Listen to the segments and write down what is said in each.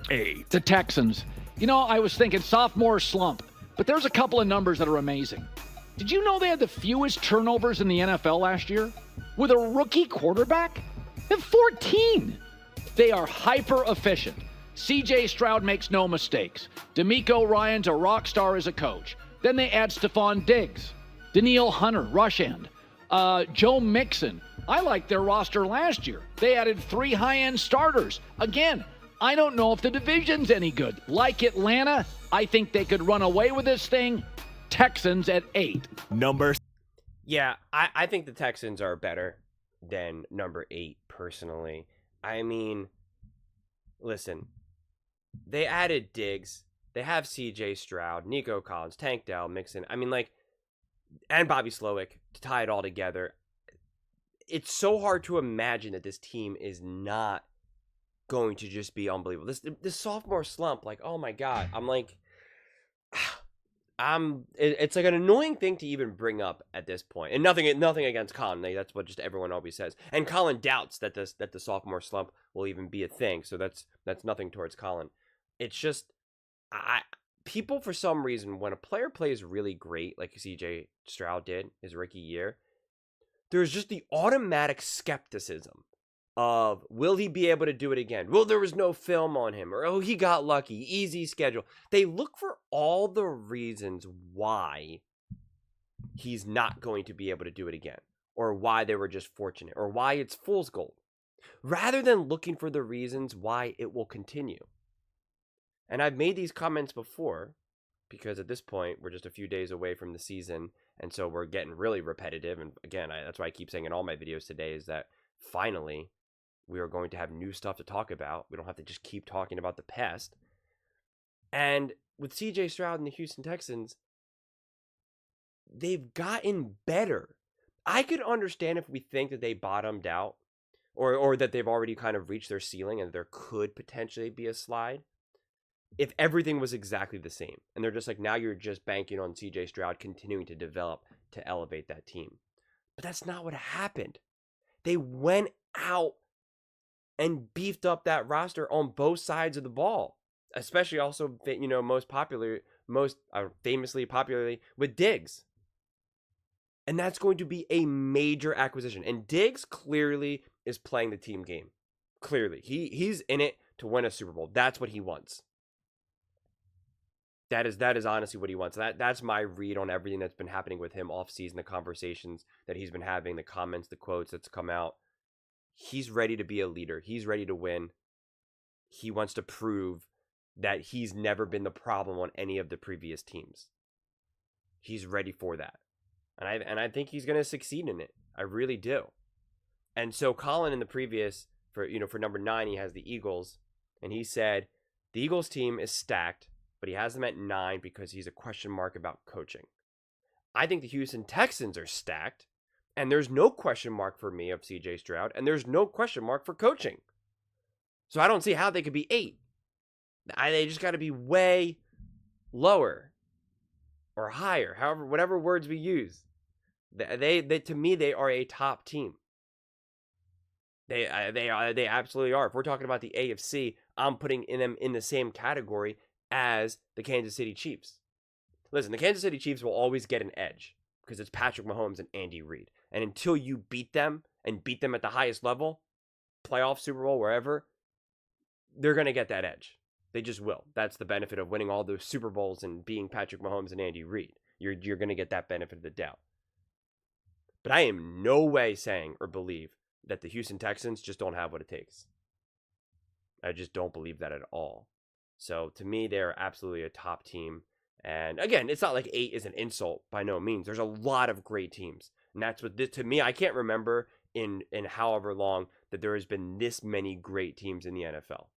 8. The Texans. I was thinking sophomore slump, but there's a couple of numbers that are amazing. Did you know they had the fewest turnovers in the NFL last year? With a rookie quarterback? They have 14. They are hyper efficient. CJ Stroud makes no mistakes. D'Amico Ryan's a rock star as a coach. Then they add Stephon Diggs, Danielle Hunter, rush end, Joe Mixon. I liked their roster last year. They added 3 high-end starters. Again, I don't know if the division's any good. Like Atlanta, I think they could run away with this thing. Texans at 8. Number. Yeah, I think the Texans are better than number 8, personally. I mean, listen, they added Diggs. They have C.J. Stroud, Nico Collins, Tank Dell, Mixon. I mean, and Bobby Slowick to tie it all together. It's so hard to imagine that this team is not going to just be unbelievable. This sophomore slump, oh my God. It's like an annoying thing to even bring up at this point. And nothing against Colin. That's what just everyone always says. And Colin doubts that the sophomore slump will even be a thing. So that's nothing towards Colin. It's just people, for some reason, when a player plays really great, like CJ Stroud did his rookie year, there's just the automatic skepticism of, will he be able to do it again? Well, there was no film on him, or, oh, he got lucky, easy schedule. They look for all the reasons why he's not going to be able to do it again, or why they were just fortunate, or why it's fool's gold, rather than looking for the reasons why it will continue. And I've made these comments before, because at this point, we're just a few days away from the season, and so we're getting really repetitive. And again, that's why I keep saying in all my videos today is that finally, we are going to have new stuff to talk about. We don't have to just keep talking about the past. And with CJ Stroud and the Houston Texans, they've gotten better. I could understand if we think that they bottomed out, or that they've already kind of reached their ceiling and there could potentially be a slide, if everything was exactly the same. And they're just like, now you're just banking on CJ Stroud continuing to develop to elevate that team. But that's not what happened. They went out and beefed up that roster on both sides of the ball, especially also, most famously popularly with Diggs. And that's going to be a major acquisition. And Diggs clearly is playing the team game. Clearly. He's in it to win a Super Bowl. That's what he wants. That is honestly what he wants. That's my read on everything that's been happening with him off season, the conversations that he's been having, the comments, the quotes that's come out. He's ready to be a leader. He's ready to win. He wants to prove that he's never been the problem on any of the previous teams. He's ready for that. And I think he's going to succeed in it. I really do. And so Colin in the previous, for number 9, he has the Eagles. And he said, the Eagles team is stacked, but he has them at 9 because he's a question mark about coaching. I think the Houston Texans are stacked. And there's no question mark for me of CJ Stroud. And there's no question mark for coaching. So I don't see how they could be 8. They just got to be way lower or higher. However, whatever words we use. They to me, they are a top team. They absolutely are. If we're talking about the AFC, I'm putting them in the same category as the Kansas City Chiefs. Listen, the Kansas City Chiefs will always get an edge because it's Patrick Mahomes and Andy Reid. And until you beat them and beat them at the highest level, playoff, Super Bowl, wherever, they're going to get that edge. They just will. That's the benefit of winning all those Super Bowls and being Patrick Mahomes and Andy Reid. You're going to get that benefit of the doubt. But I am no way saying or believe that the Houston Texans just don't have what it takes. I just don't believe that at all. So to me, they're absolutely a top team. And again, it's not like 8 is an insult by no means. There's a lot of great teams. And that's what, to me, I can't remember in however long that there has been this many great teams in the NFL.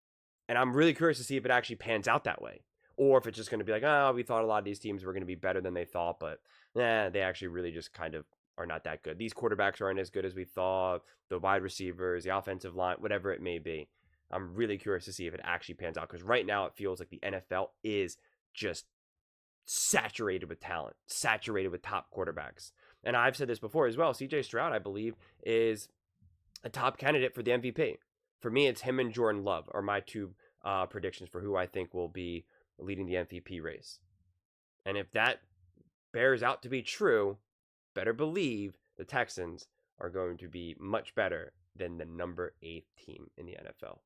And I'm really curious to see if it actually pans out that way. Or if it's just going to be like, oh, we thought a lot of these teams were going to be better than they thought, but they actually really just kind of are not that good. These quarterbacks aren't as good as we thought. The wide receivers, the offensive line, whatever it may be. I'm really curious to see if it actually pans out. Because right now it feels like the NFL is just saturated with talent, saturated with top quarterbacks. And I've said this before as well. CJ Stroud, I believe, is a top candidate for the MVP. For me, it's him and Jordan Love are my two predictions for who I think will be leading the MVP race. And if that bears out to be true, better believe the Texans are going to be much better than the number 8 team in the NFL.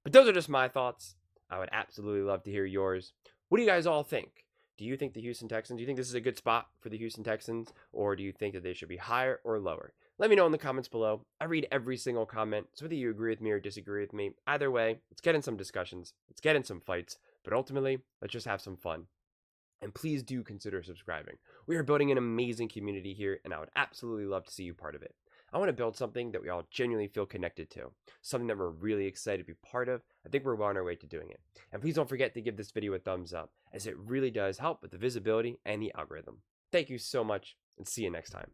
But those are just my thoughts. I would absolutely love to hear yours. What do you guys all think? Do you think the Houston Texans, do you think this is a good spot for the Houston Texans, or do you think that they should be higher or lower? Let me know in the comments below. I read every single comment, so whether you agree with me or disagree with me, either way, let's get in some discussions, let's get in some fights, but ultimately, let's just have some fun. And please do consider subscribing. We are building an amazing community here, and I would absolutely love to see you part of it. I want to build something that we all genuinely feel connected to, something that we're really excited to be part of. I think we're well on our way to doing it. And please don't forget to give this video a thumbs up, as it really does help with the visibility and the algorithm. Thank you so much, and see you next time.